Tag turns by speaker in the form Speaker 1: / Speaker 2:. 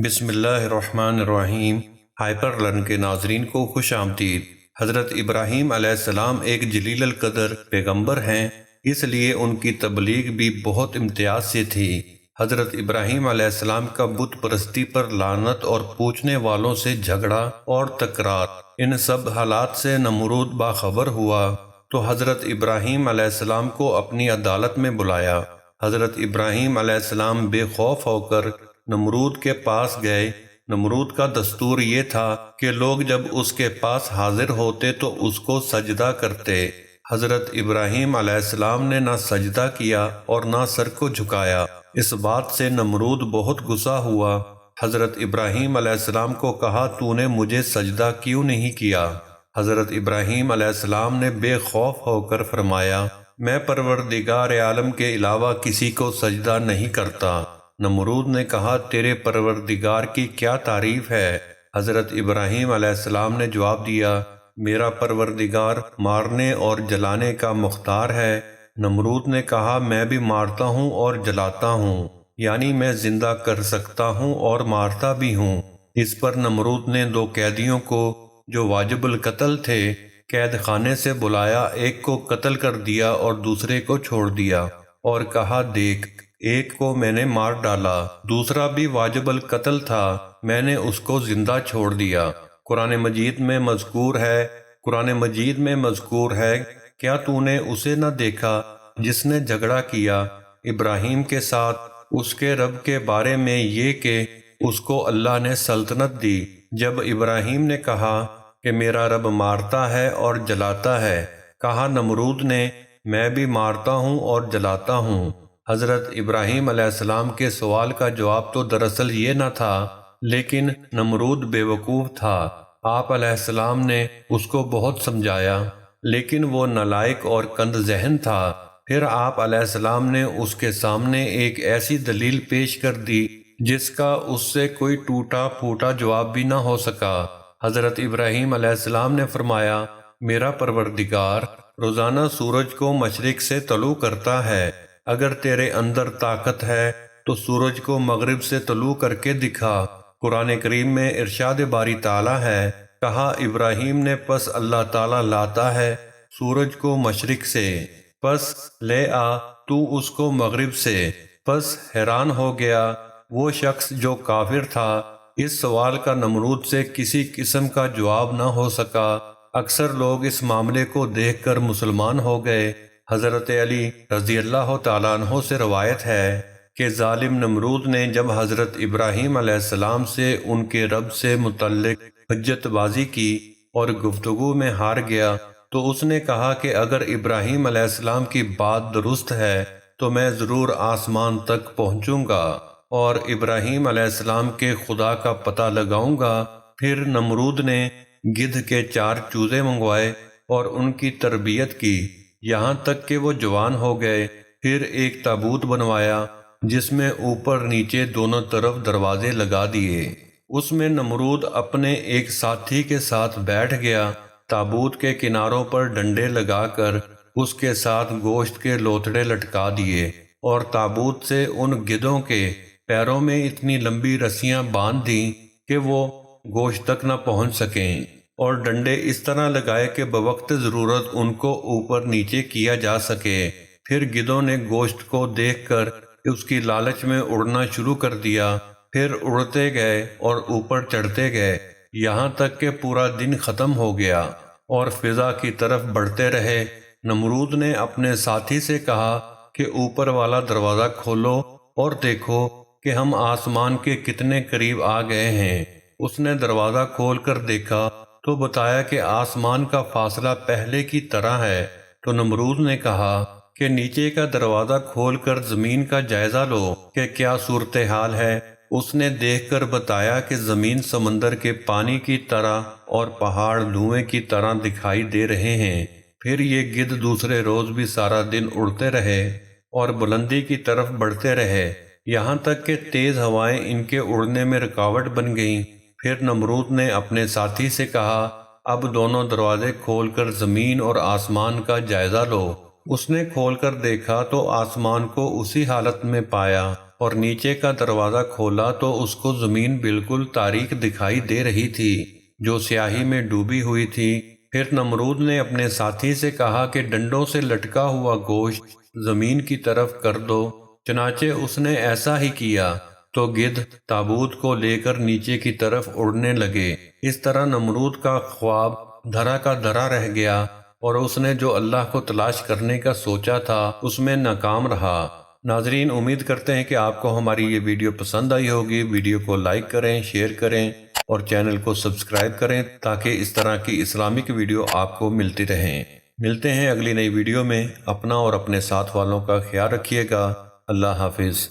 Speaker 1: بسم اللہ الرحمن الرحیم۔ ہائپر لرن کے ناظرین کو خوش آمدید۔ حضرت ابراہیم علیہ السلام ایک جلیل القدر پیغمبر ہیں، اس لیے ان کی تبلیغ بھی بہت امتیاز سے تھی۔ حضرت ابراہیم علیہ السلام کا بت پرستی پر لعنت اور پوچھنے والوں سے جھگڑا اور تکرار، ان سب حالات سے نمرود باخبر ہوا تو حضرت ابراہیم علیہ السلام کو اپنی عدالت میں بلایا۔ حضرت ابراہیم علیہ السلام بے خوف ہو کر نمرود کے پاس گئے۔ نمرود کا دستور یہ تھا کہ لوگ جب اس کے پاس حاضر ہوتے تو اس کو سجدہ کرتے۔ حضرت ابراہیم علیہ السلام نے نہ سجدہ کیا اور نہ سر کو جھکایا۔ اس بات سے نمرود بہت غصہ ہوا۔ حضرت ابراہیم علیہ السلام کو کہا، تو نے مجھے سجدہ کیوں نہیں کیا؟ حضرت ابراہیم علیہ السلام نے بے خوف ہو کر فرمایا، میں پروردگار عالم کے علاوہ کسی کو سجدہ نہیں کرتا۔ نمرود نے کہا، تیرے پروردگار کی کیا تعریف ہے؟ حضرت ابراہیم علیہ السلام نے جواب دیا، میرا پروردگار مارنے اور جلانے کا مختار ہے۔ نمرود نے کہا، میں بھی مارتا ہوں اور جلاتا ہوں، یعنی میں زندہ کر سکتا ہوں اور مارتا بھی ہوں۔ اس پر نمرود نے دو قیدیوں کو جو واجب القتل تھے قید خانے سے بلایا، ایک کو قتل کر دیا اور دوسرے کو چھوڑ دیا، اور کہا، دیکھ، ایک کو میں نے مار ڈالا، دوسرا بھی واجب القتل تھا، میں نے اس کو زندہ چھوڑ دیا۔ قرآن مجید میں مذکور ہے، کیا تو نے اسے نہ دیکھا جس نے جھگڑا کیا ابراہیم کے ساتھ اس کے رب کے بارے میں، یہ کہ اس کو اللہ نے سلطنت دی؟ جب ابراہیم نے کہا کہ میرا رب مارتا ہے اور جلاتا ہے، کہا نمرود نے، میں بھی مارتا ہوں اور جلاتا ہوں۔ حضرت ابراہیم علیہ السلام کے سوال کا جواب تو دراصل یہ نہ تھا، لیکن نمرود بے وقوف تھا۔ آپ علیہ السلام نے اس کو بہت سمجھایا، لیکن وہ نالائق اور کند ذہن تھا۔ پھر آپ علیہ السلام نے اس کے سامنے ایک ایسی دلیل پیش کر دی جس کا اس سے کوئی ٹوٹا پھوٹا جواب بھی نہ ہو سکا۔ حضرت ابراہیم علیہ السلام نے فرمایا، میرا پروردگار روزانہ سورج کو مشرق سے طلوع کرتا ہے، اگر تیرے اندر طاقت ہے تو سورج کو مغرب سے طلوع کر کے دکھا۔ قرآن کریم میں ارشاد باری تعالیٰ ہے، کہا ابراہیم نے، پس اللہ تعالیٰ لاتا ہے سورج کو مشرق سے، پس لے آ تو اس کو مغرب سے۔ پس حیران ہو گیا وہ شخص جو کافر تھا۔ اس سوال کا نمرود سے کسی قسم کا جواب نہ ہو سکا۔ اکثر لوگ اس معاملے کو دیکھ کر مسلمان ہو گئے۔ حضرت علی رضی اللہ تعالیٰ عنہ سے روایت ہے کہ ظالم نمرود نے جب حضرت ابراہیم علیہ السلام سے ان کے رب سے متعلق حجت بازی کی اور گفتگو میں ہار گیا تو اس نے کہا کہ اگر ابراہیم علیہ السلام کی بات درست ہے تو میں ضرور آسمان تک پہنچوں گا اور ابراہیم علیہ السلام کے خدا کا پتہ لگاؤں گا۔ پھر نمرود نے گدھ کے 4 چوزے منگوائے اور ان کی تربیت کی یہاں تک کہ وہ جوان ہو گئے۔ پھر ایک تابوت بنوایا جس میں اوپر نیچے دونوں طرف دروازے لگا دیے۔ اس میں نمرود اپنے ایک ساتھی کے ساتھ بیٹھ گیا۔ تابوت کے کناروں پر ڈنڈے لگا کر اس کے ساتھ گوشت کے لوتھڑے لٹکا دیے اور تابوت سے ان گدھوں کے پیروں میں اتنی لمبی رسیاں باندھ دیں کہ وہ گوشت تک نہ پہنچ سکیں، اور ڈنڈے اس طرح لگائے کہ بوقت ضرورت ان کو اوپر نیچے کیا جا سکے۔ پھر گدھوں نے گوشت کو دیکھ کر اس کی لالچ میں اڑنا شروع کر دیا۔ پھر اڑتے گئے اور اوپر چڑھتے گئے یہاں تک کہ پورا دن ختم ہو گیا اور فضا کی طرف بڑھتے رہے۔ نمرود نے اپنے ساتھی سے کہا کہ اوپر والا دروازہ کھولو اور دیکھو کہ ہم آسمان کے کتنے قریب آ گئے ہیں۔ اس نے دروازہ کھول کر دیکھا تو بتایا کہ آسمان کا فاصلہ پہلے کی طرح ہے۔ تو نمرود نے کہا کہ نیچے کا دروازہ کھول کر زمین کا جائزہ لو کہ کیا صورتحال ہے۔ اس نے دیکھ کر بتایا کہ زمین سمندر کے پانی کی طرح اور پہاڑ دھوئیں کی طرح دکھائی دے رہے ہیں۔ پھر یہ گدھ دوسرے روز بھی سارا دن اڑتے رہے اور بلندی کی طرف بڑھتے رہے، یہاں تک کہ تیز ہوائیں ان کے اڑنے میں رکاوٹ بن گئیں۔ پھر نمرود نے اپنے ساتھی سے کہا، اب دونوں دروازے کھول کر زمین اور آسمان کا جائزہ لو۔ اس نے کھول کر دیکھا تو آسمان کو اسی حالت میں پایا، اور نیچے کا دروازہ کھولا تو اس کو زمین بالکل تاریک دکھائی دے رہی تھی جو سیاہی میں ڈوبی ہوئی تھی۔ پھر نمرود نے اپنے ساتھی سے کہا کہ ڈنڈوں سے لٹکا ہوا گوشت زمین کی طرف کر دو، چنانچہ اس نے ایسا ہی کیا تو گدھ تابوت کو لے کر نیچے کی طرف اڑنے لگے۔ اس طرح نمرود کا خواب دھرا کا دھرا رہ گیا، اور اس نے جو اللہ کو تلاش کرنے کا سوچا تھا اس میں ناکام رہا۔ ناظرین، امید کرتے ہیں کہ آپ کو ہماری یہ ویڈیو پسند آئی ہوگی۔ ویڈیو کو لائک کریں، شیئر کریں اور چینل کو سبسکرائب کریں تاکہ اس طرح کی اسلامک ویڈیو آپ کو ملتی رہیں۔ ملتے ہیں اگلی نئی ویڈیو میں۔ اپنا اور اپنے ساتھ والوں کا خیال رکھیے گا۔ اللہ حافظ۔